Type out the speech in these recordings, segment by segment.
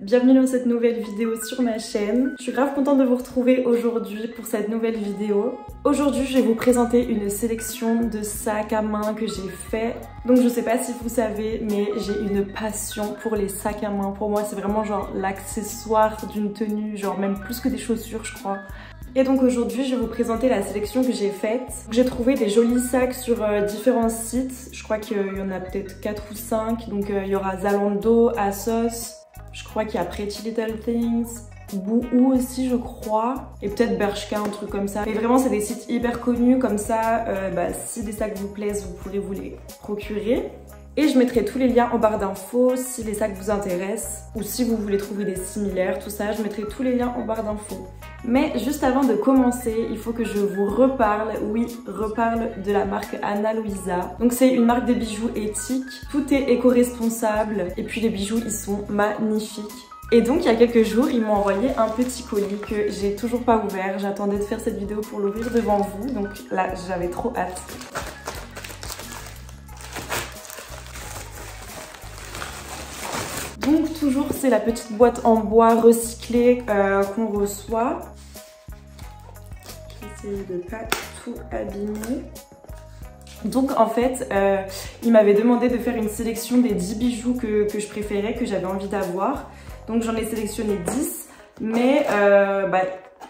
bienvenue dans cette nouvelle vidéo sur ma chaîne. Je suis grave contente de vous retrouver aujourd'hui pour cette nouvelle vidéo. Aujourd'hui je vais vous présenter une sélection de sacs à main que j'ai fait. Donc je sais pas si vous savez mais j'ai une passion pour les sacs à main. Pour moi c'est vraiment genre l'accessoire d'une tenue, genre même plus que des chaussures je crois. Et donc aujourd'hui je vais vous présenter la sélection que j'ai faite. J'ai trouvé des jolis sacs sur différents sites. Je crois qu'il y en a peut-être 4 ou 5. Donc il y aura Zalando, ASOS, je crois qu'il y a Pretty Little Things, Boohoo aussi je crois, et peut-être Bershka, un truc comme ça. Mais vraiment c'est des sites hyper connus, comme ça si des sacs vous plaisent vous pourrez vous les procurer. Et je mettrai tous les liens en barre d'infos si les sacs vous intéressent ou si vous voulez trouver des similaires, tout ça, je mettrai tous les liens en barre d'infos. Mais juste avant de commencer, il faut que je vous reparle de la marque Ana Luisa. Donc c'est une marque de bijoux éthique, tout est éco-responsable et puis les bijoux ils sont magnifiques. Et donc il y a quelques jours, ils m'ont envoyé un petit colis que j'ai toujours pas ouvert. J'attendais de faire cette vidéo pour l'ouvrir devant vous, donc là j'avais trop hâte. Donc toujours c'est la petite boîte en bois recyclée qu'on reçoit. J'essaie de pas tout abîmer. Donc en fait il m'avait demandé de faire une sélection des 10 bijoux que je préférais, que j'avais envie d'avoir. Donc j'en ai sélectionné 10 mais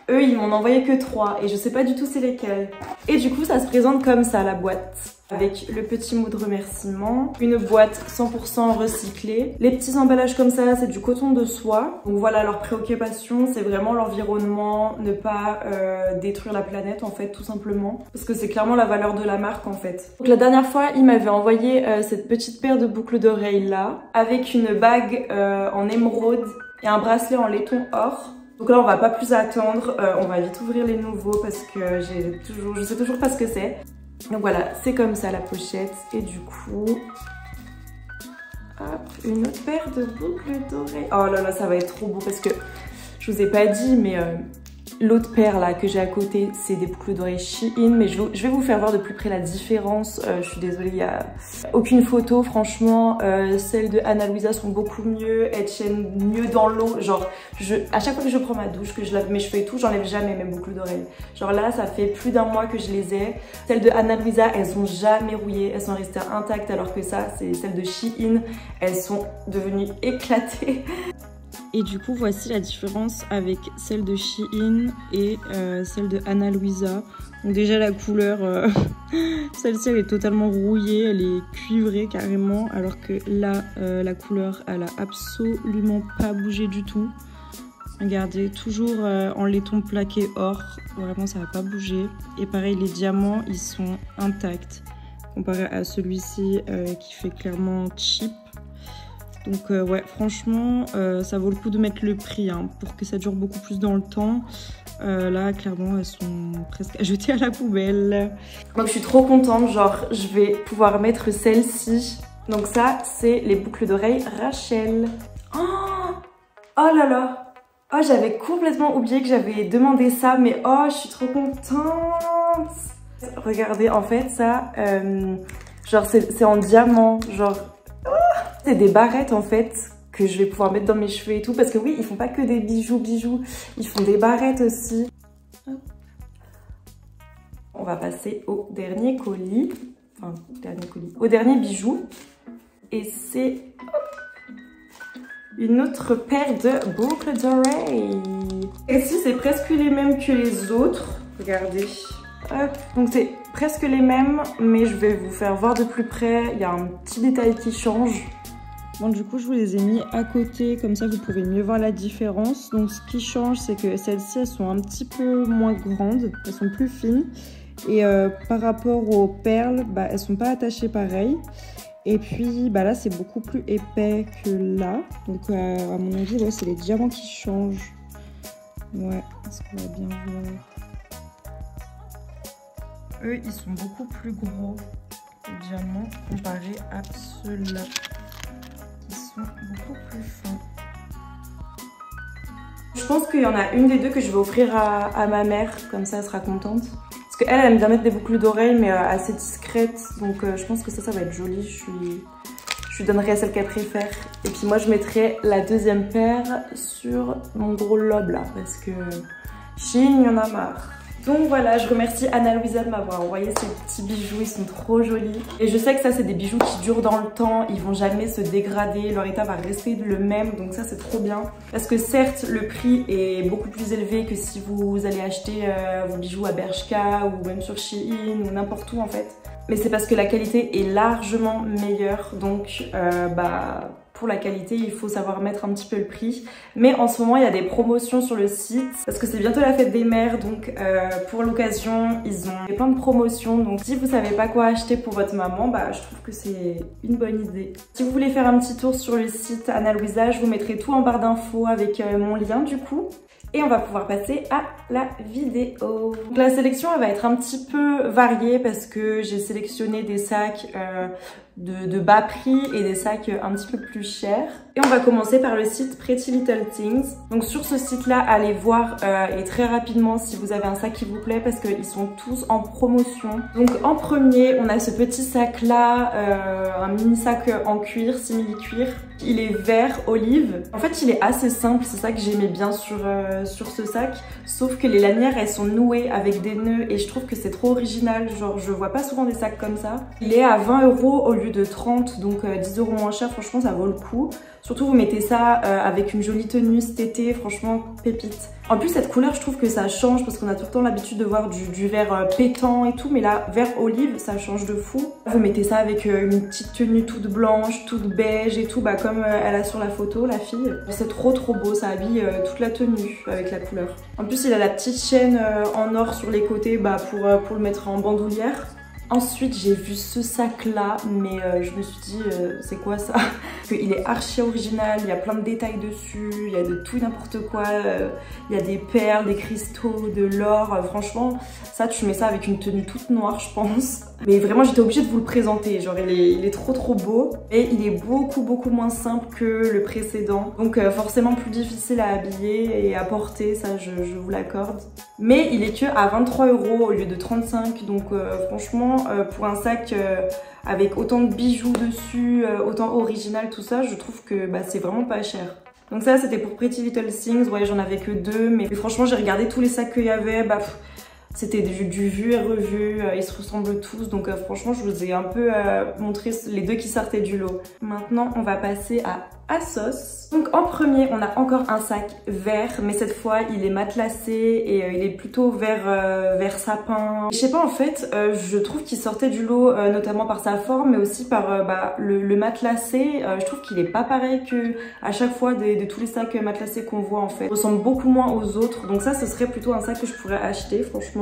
eux ils m'en envoyé que 3 et je sais pas du tout c'est lesquels. Et du coup ça se présente comme ça la boîte. Avec le petit mot de remerciement, une boîte 100% recyclée. Les petits emballages comme ça, c'est du coton de soie. Donc voilà, leur préoccupation, c'est vraiment l'environnement, ne pas détruire la planète en fait, tout simplement. Parce que c'est clairement la valeur de la marque en fait. Donc la dernière fois, ils m'avaient envoyé cette petite paire de boucles d'oreilles là, avec une bague en émeraude et un bracelet en laiton or. Donc là, on va pas plus attendre, on va vite ouvrir les nouveaux parce que je sais toujours pas ce que c'est. Donc voilà, c'est comme ça la pochette et du coup, hop, une autre paire de boucles d'oreilles. Oh là là, ça va être trop beau parce que je vous ai pas dit mais l'autre paire là que j'ai à côté, c'est des boucles d'oreilles Shein, mais je vais vous faire voir de plus près la différence. Je suis désolée, il n'y a aucune photo, franchement. Celles de Ana Luisa sont beaucoup mieux, elles tiennent mieux dans l'eau. Genre, à chaque fois que je prends ma douche, que je lave mes cheveux et tout, j'enlève jamais mes boucles d'oreilles. Genre là, ça fait plus d'un mois que je les ai. Celles de Ana Luisa, elles sont jamais rouillées, elles sont restées intactes, alors que ça, c'est celles de Shein, elles sont devenues éclatées. Et du coup, voici la différence avec celle de Shein et celle de Ana Luisa. Donc déjà la couleur, celle-ci elle est totalement rouillée, elle est cuivrée carrément, alors que là, la couleur, elle a absolument pas bougé du tout. Regardez, toujours en laiton plaqué or, vraiment ça va pas bouger. Et pareil, les diamants, ils sont intacts, comparé à celui-ci qui fait clairement cheap. Donc ouais, franchement, ça vaut le coup de mettre le prix hein, pour que ça dure beaucoup plus dans le temps. Là, clairement, elles sont presque à jeter à la poubelle. Donc je suis trop contente, genre je vais pouvoir mettre celle-ci. Donc ça, c'est les boucles d'oreilles Rachel. Oh là là. Oh, j'avais complètement oublié que j'avais demandé ça, mais oh, je suis trop contente. Regardez, en fait, ça, genre c'est en diamant, genre... C'est des barrettes en fait que je vais pouvoir mettre dans mes cheveux et tout parce que oui ils font pas que des bijoux, ils font des barrettes aussi. On va passer au dernier colis, au dernier bijou et c'est une autre paire de boucles d'oreilles. Et si c'est presque les mêmes que les autres, regardez. Hop. Donc c'est presque les mêmes mais je vais vous faire voir de plus près, il y a un petit détail qui change. Bon, du coup, je vous les ai mis à côté, comme ça vous pouvez mieux voir la différence. Donc, ce qui change, c'est que celles-ci, elles sont un petit peu moins grandes, elles sont plus fines. Et par rapport aux perles, elles sont pas attachées pareil. Et puis, là, c'est beaucoup plus épais que là. Donc, à mon avis, ouais, c'est les diamants qui changent. Ouais, est-ce qu'on va bien voir? Eux, ils sont beaucoup plus gros, les diamants, comparés à ceux-là. Ils sont beaucoup plus fins. Je pense qu'il y en a une des deux que je vais offrir à ma mère, comme ça elle sera contente. Parce qu'elle aime bien mettre des boucles d'oreilles mais assez discrètes, donc je pense que ça va être joli. Je lui donnerai celle qu'elle préfère. Et puis moi je mettrai la deuxième paire sur mon gros lobe là, parce que Shein, il y en a marre. Donc voilà, je remercie Ana Luisa de m'avoir envoyé ces petits bijoux, ils sont trop jolis. Et je sais que ça c'est des bijoux qui durent dans le temps, ils vont jamais se dégrader, leur état va rester le même, donc ça c'est trop bien. Parce que certes, le prix est beaucoup plus élevé que si vous allez acheter vos bijoux à Bershka ou même sur Shein ou n'importe où en fait. Mais c'est parce que la qualité est largement meilleure, donc pour la qualité, il faut savoir mettre un petit peu le prix. Mais en ce moment, il y a des promotions sur le site parce que c'est bientôt la fête des mères. Donc pour l'occasion, ils ont plein de promotions. Donc si vous savez pas quoi acheter pour votre maman, je trouve que c'est une bonne idée. Si vous voulez faire un petit tour sur le site Ana Luisa, je vous mettrai tout en barre d'infos avec mon lien du coup. Et on va pouvoir passer à la vidéo. Donc la sélection elle va être un petit peu variée parce que j'ai sélectionné des sacs de bas prix et des sacs un petit peu plus chers. Et on va commencer par le site Pretty Little Things. Donc sur ce site là, allez voir et très rapidement si vous avez un sac qui vous plaît parce qu'ils sont tous en promotion. Donc en premier, on a ce petit sac là, un mini sac en cuir, simili cuir. Il est vert olive. En fait, il est assez simple, c'est ça que j'aimais bien sur ce sac. Sauf que les lanières, elles sont nouées avec des nœuds et je trouve que c'est trop original. Genre, je vois pas souvent des sacs comme ça. Il est à 20 € au lieu de 30, donc 10 € moins cher. Franchement, ça vaut le coup. Surtout, vous mettez ça avec une jolie tenue cet été, franchement, pépite. En plus, cette couleur, je trouve que ça change parce qu'on a tout le temps l'habitude de voir du vert pétant et tout, mais là, vert olive, ça change de fou. Vous mettez ça avec une petite tenue toute blanche, toute beige et tout, comme elle a sur la photo, la fille. C'est trop beau, ça habille toute la tenue avec la couleur. En plus, il a la petite chaîne en or sur les côtés pour le mettre en bandoulière. Ensuite, j'ai vu ce sac-là, mais je me suis dit, c'est quoi ça? Il est archi original, il y a plein de détails dessus, il y a de tout et n'importe quoi. Il y a des perles, des cristaux, de l'or. Franchement, ça, tu mets ça avec une tenue toute noire, je pense. Mais vraiment, j'étais obligée de vous le présenter. Genre, il est trop beau. Et il est beaucoup moins simple que le précédent. Donc, forcément plus difficile à habiller et à porter, ça, je vous l'accorde. Mais il est que à 23 € au lieu de 35. Donc, franchement, pour un sac avec autant de bijoux dessus, autant original, tout ça, je trouve que c'est vraiment pas cher. Donc ça, c'était pour Pretty Little Things. Ouais, j'en avais que 2. Mais franchement, j'ai regardé tous les sacs qu'il y avait. C'était du vu et revu, ils se ressemblent tous, donc franchement je vous ai un peu montré les deux qui sortaient du lot. Maintenant on va passer à ASOS. Donc en premier on a encore un sac vert, mais cette fois il est matelassé et il est plutôt vert sapin. Je sais pas en fait, je trouve qu'il sortait du lot notamment par sa forme, mais aussi par le matelassé. Je trouve qu'il est pas pareil que à chaque fois de tous les sacs matelassés qu'on voit en fait. Il ressemble beaucoup moins aux autres, donc ça ce serait plutôt un sac que je pourrais acheter franchement.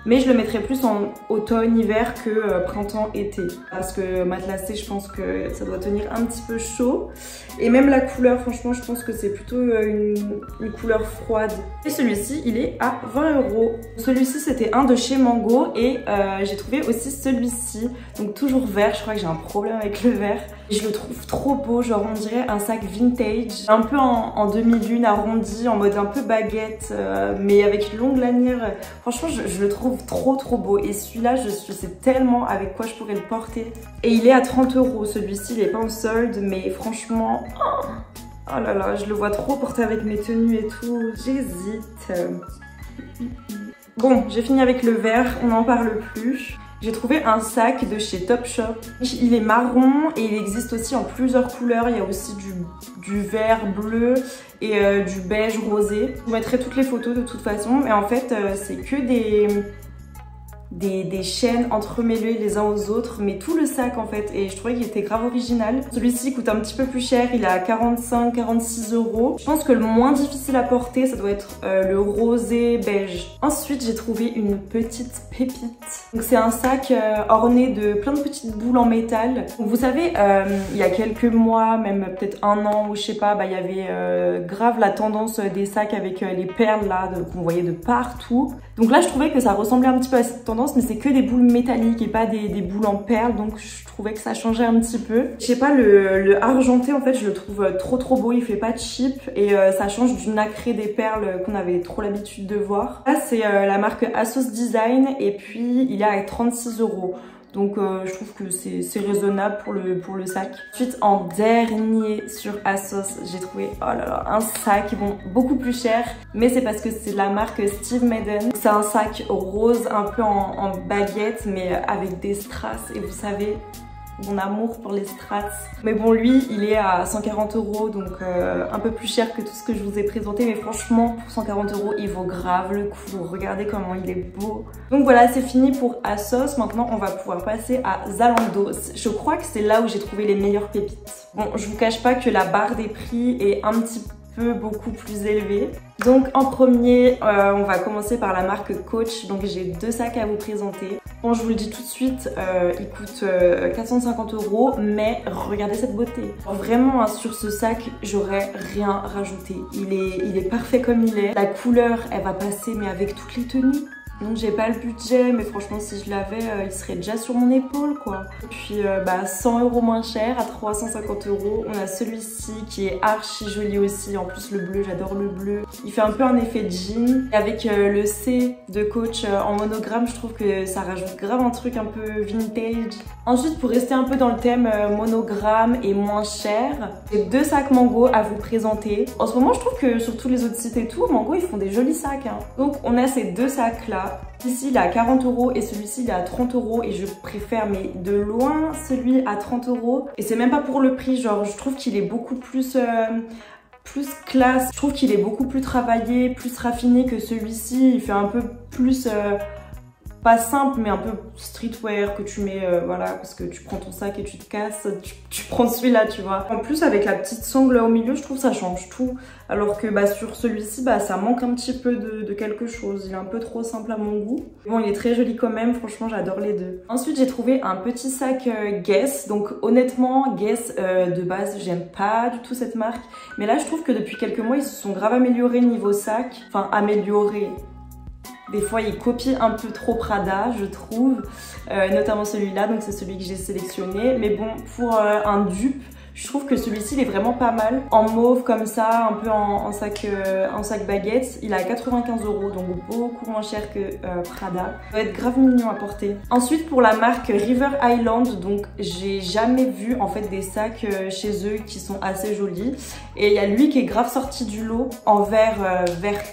Mais je le mettrais plus en automne-hiver que printemps-été. Parce que matelassé, je pense que ça doit tenir un petit peu chaud. Et même la couleur, franchement, je pense que c'est plutôt une couleur froide. Et celui-ci, il est à 20 €. Celui-ci, c'était un de chez Mango. Et j'ai trouvé aussi celui-ci. Donc toujours vert, je crois que j'ai un problème avec le vert. Et je le trouve trop beau, genre on dirait un sac vintage. Un peu en demi-lune, arrondi, en mode un peu baguette. Mais avec une longue lanière. Franchement, je le trouve trop beau. Et celui-là, je sais tellement avec quoi je pourrais le porter. Et il est à 30 €. Celui-ci, il est pas en solde, mais franchement, oh là là, je le vois trop porter avec mes tenues et tout. J'hésite. Bon, j'ai fini avec le vert, on n'en parle plus. J'ai trouvé un sac de chez Topshop. Il est marron et il existe aussi en plusieurs couleurs. Il y a aussi du vert bleu et du beige rosé. Je vous mettrai toutes les photos de toute façon. Mais en fait, c'est que des chaînes entremêlées les uns aux autres, mais tout le sac en fait, et je trouvais qu'il était grave original. Celui-ci coûte un petit peu plus cher, il est à 45-46 €. Je pense que le moins difficile à porter, ça doit être le rosé beige. Ensuite, j'ai trouvé une petite pépite. Donc c'est un sac orné de plein de petites boules en métal. Donc, vous savez, il y a quelques mois, même peut-être un an, ou je sais pas, il y avait grave la tendance des sacs avec les perles là, qu'on voyait de partout. Donc là, je trouvais que ça ressemblait un petit peu à cette tendance, mais c'est que des boules métalliques et pas des boules en perles, donc je trouvais que ça changeait un petit peu. Je sais pas, le argenté en fait je le trouve trop beau, il fait pas cheap et ça change du nacré des perles qu'on avait trop l'habitude de voir. Là c'est la marque ASOS Design et puis il est à 36 €. Donc je trouve que c'est raisonnable pour le sac. Ensuite en dernier sur ASOS, j'ai trouvé oh là là, un sac bon, beaucoup plus cher, mais c'est parce que c'est de la marque Steve Madden. C'est un sac rose un peu en baguette mais avec des strass et vous savez mon amour pour les strass. Mais bon lui il est à 140 €, donc un peu plus cher que tout ce que je vous ai présenté, mais franchement pour 140 € il vaut grave le coup. Regardez comment il est beau. Donc voilà, c'est fini pour ASOS. Maintenant on va pouvoir passer à Zalando. Je crois que c'est là où j'ai trouvé les meilleures pépites. Bon, je vous cache pas que la barre des prix est un petit peu beaucoup plus élevée. Donc en premier on va commencer par la marque Coach. Donc j'ai deux sacs à vous présenter. Bon, je vous le dis tout de suite, il coûte 450 €, mais regardez cette beauté. Vraiment, hein, sur ce sac, j'aurais rien rajouté. Il est parfait comme il est. La couleur, elle va passer, mais avec toutes les tenues. Donc j'ai pas le budget, mais franchement si je l'avais, il serait déjà sur mon épaule quoi. Et puis 100 € moins cher, à 350 €. On a celui-ci qui est archi joli aussi. En plus le bleu, j'adore le bleu. Il fait un peu un effet jean. Avec le C de Coach en monogramme, je trouve que ça rajoute grave un truc un peu vintage. Ensuite, pour rester un peu dans le thème monogramme et moins cher, j'ai deux sacs Mango à vous présenter. En ce moment, je trouve que sur tous les autres sites et tout, Mango ils font des jolis sacs. Hein. Donc on a ces deux sacs là. Ici il est à 40 € et celui-ci il est à 30 € et je préfère mais de loin celui à 30 €. Et c'est même pas pour le prix, genre je trouve qu'il est beaucoup plus classe. Je trouve qu'il est beaucoup plus travaillé, plus raffiné que celui-ci. Il fait un peu plus pas simple mais un peu streetwear que tu mets voilà, parce que tu prends ton sac et tu te casses, tu prends celui-là tu vois. En plus avec la petite sangle au milieu, je trouve ça change tout, alors que sur celui-ci ça manque un petit peu de quelque chose. Il est un peu trop simple à mon goût. Bon, il est très joli quand même, franchement j'adore les deux. Ensuite j'ai trouvé un petit sac Guess. Donc honnêtement Guess de base j'aime pas du tout cette marque, mais là je trouve que depuis quelques mois ils se sont grave améliorés niveau sac. Enfin améliorés, des fois ils copient un peu trop Prada je trouve, notamment celui-là, donc c'est celui que j'ai sélectionné. Mais bon, pour un dupe, je trouve que celui-ci il est vraiment pas mal. En mauve comme ça, un peu en sac baguette, il est à 95 €, donc beaucoup moins cher que Prada. Ça va être grave mignon à porter. Ensuite pour la marque River Island, donc j'ai jamais vu en fait des sacs chez eux qui sont assez jolis. Et il y a lui qui est grave sorti du lot en vert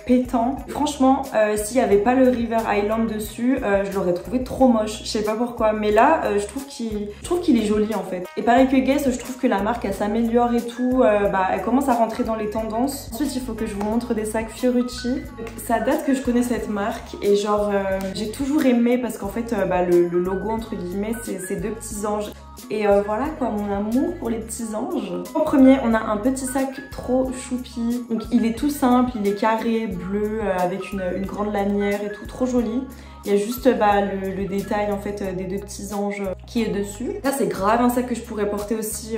pétant. Franchement, s'il n'y avait pas le River Island dessus, je l'aurais trouvé trop moche. Je sais pas pourquoi, mais là je trouve qu'il est joli en fait. Et pareil que Guess, je trouve que la marque elle s'améliore et tout, elle commence à rentrer dans les tendances. Ensuite il faut que je vous montre des sacs Fiorucci. Ça date que je connais cette marque et genre j'ai toujours aimé parce qu'en fait le logo entre guillemets c'est ces deux petits anges. Et voilà quoi, mon amour pour les petits anges. En premier on a un petit sac trop choupi. Donc il est tout simple, il est carré, bleu, avec une grande lanière et tout, trop joli. Il y a juste le détail en fait des deux petits anges qui est dessus. Là c'est grave un sac que je pourrais porter aussi,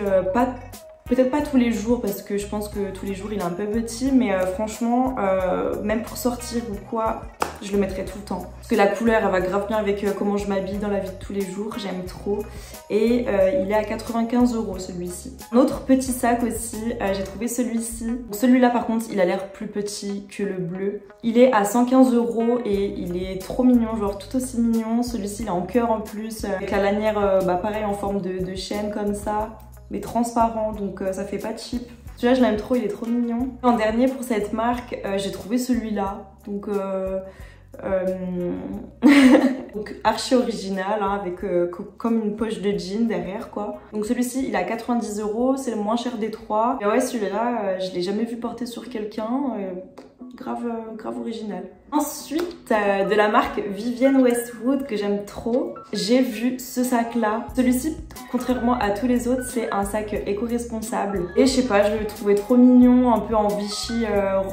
peut-être pas tous les jours parce que je pense que tous les jours il est un peu petit, mais franchement même pour sortir ou quoi, je le mettrai tout le temps. Parce que la couleur elle va grave bien avec comment je m'habille dans la vie de tous les jours, j'aime trop. Et il est à 95 € celui-ci. Un autre petit sac aussi, j'ai trouvé celui-ci. Celui-là par contre il a l'air plus petit que le bleu. Il est à 115 € et il est trop mignon, genre tout aussi mignon. Celui-ci il est en cœur en plus, avec la lanière pareil en forme de chaîne comme ça, mais transparent, donc ça fait pas cheap. Celui-là je l'aime trop, il est trop mignon. En dernier pour cette marque, j'ai trouvé celui-là. Donc donc archi original hein, avec comme une poche de jean derrière quoi. Donc celui-ci il est à 90 €, c'est le moins cher des trois. Et ouais, celui-là je l'ai jamais vu porter sur quelqu'un, grave original. Ensuite de la marque Vivienne Westwood que j'aime trop, j'ai vu ce sac là. Celui-ci contrairement à tous les autres c'est un sac éco-responsable et je sais pas, je le trouvais trop mignon, un peu en Vichy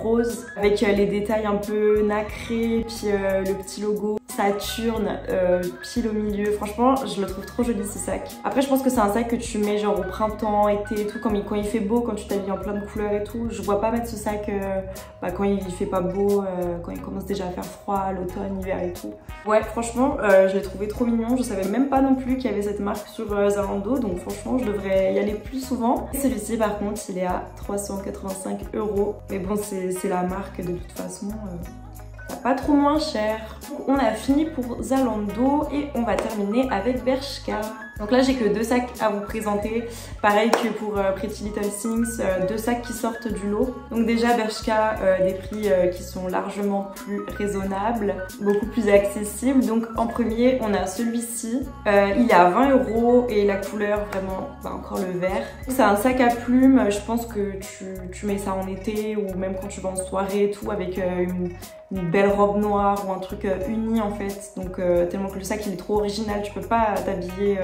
rose avec les détails un peu nacrés, puis le petit logo Saturne pile au milieu. Franchement je le trouve trop joli ce sac. Après je pense que c'est un sac que tu mets genre au printemps, été et tout, quand il fait beau, quand tu t'habilles en plein de couleurs et tout. Je vois pas mettre ce sac quand il fait pas beau, quand il commence déjà à faire froid, l'automne, hiver et tout. Ouais franchement je l'ai trouvé trop mignon. Je savais même pas non plus qu'il y avait cette marque sur Zalando, donc franchement je devrais y aller plus souvent. Celui-ci par contre il est à 385 €. Mais bon c'est la marque de toute façon. pas trop moins cher. On a fini pour Zalando et on va terminer avec Bershka. Donc là j'ai que 2 sacs à vous présenter, pareil que pour Pretty Little Things, 2 sacs qui sortent du lot. Donc déjà Bershka, des prix qui sont largement plus raisonnables, beaucoup plus accessibles. Donc en premier on a celui-ci, il est à 20 € et la couleur vraiment, encore le vert. C'est un sac à plumes, je pense que tu mets ça en été ou même quand tu vas en soirée et tout avec une belle robe noire ou un truc uni en fait. Donc tellement que le sac il est trop original, tu peux pas t'habiller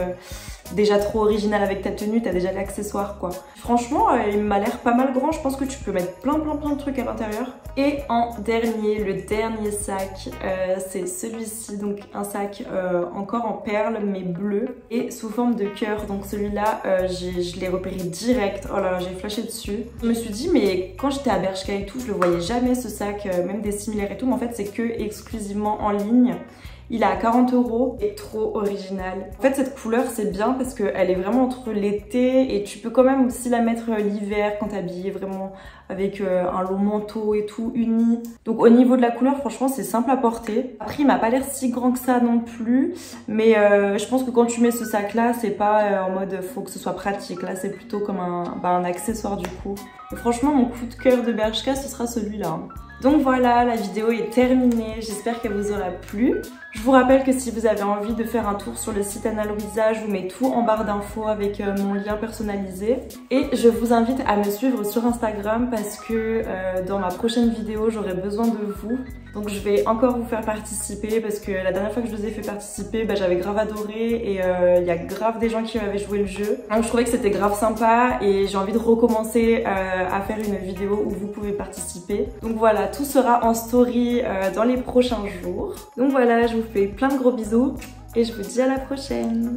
déjà trop original avec ta tenue, t'as déjà l'accessoire quoi. Franchement il m'a l'air pas mal grand, je pense que tu peux mettre plein de trucs à l'intérieur. Et en dernier, le dernier sac, c'est celui-ci, donc un sac encore en perles mais bleu et sous forme de cœur. Donc celui-là je l'ai repéré direct, oh là là j'ai flashé dessus. Je me suis dit mais quand j'étais à Bershka et tout, je le voyais jamais ce sac, même des similaires et tout, mais en fait c'est que exclusivement en ligne. Il est à 40 € et trop original. En fait cette couleur c'est bien parce qu'elle est vraiment entre l'été et tu peux quand même aussi la mettre l'hiver quand t'es habillée vraiment avec un long manteau et tout uni. Donc au niveau de la couleur franchement c'est simple à porter. Après il m'a pas l'air si grand que ça non plus, mais je pense que quand tu mets ce sac là c'est pas en mode faut que ce soit pratique. Là c'est plutôt comme un accessoire du coup. Et franchement mon coup de cœur de Bershka ce sera celui-là. Donc voilà, la vidéo est terminée, j'espère qu'elle vous aura plu. Je vous rappelle que si vous avez envie de faire un tour sur le site Anna Louisa, je vous mets tout en barre d'infos avec mon lien personnalisé. Et je vous invite à me suivre sur Instagram parce que dans ma prochaine vidéo, j'aurai besoin de vous. Donc je vais encore vous faire participer parce que la dernière fois que je vous ai fait participer, j'avais grave adoré et il y a grave des gens qui m'avaient joué le jeu. Donc je trouvais que c'était grave sympa et j'ai envie de recommencer à faire une vidéo où vous pouvez participer. Donc voilà, tout sera en story dans les prochains jours. Donc voilà, je vous fais plein de gros bisous et je vous dis à la prochaine.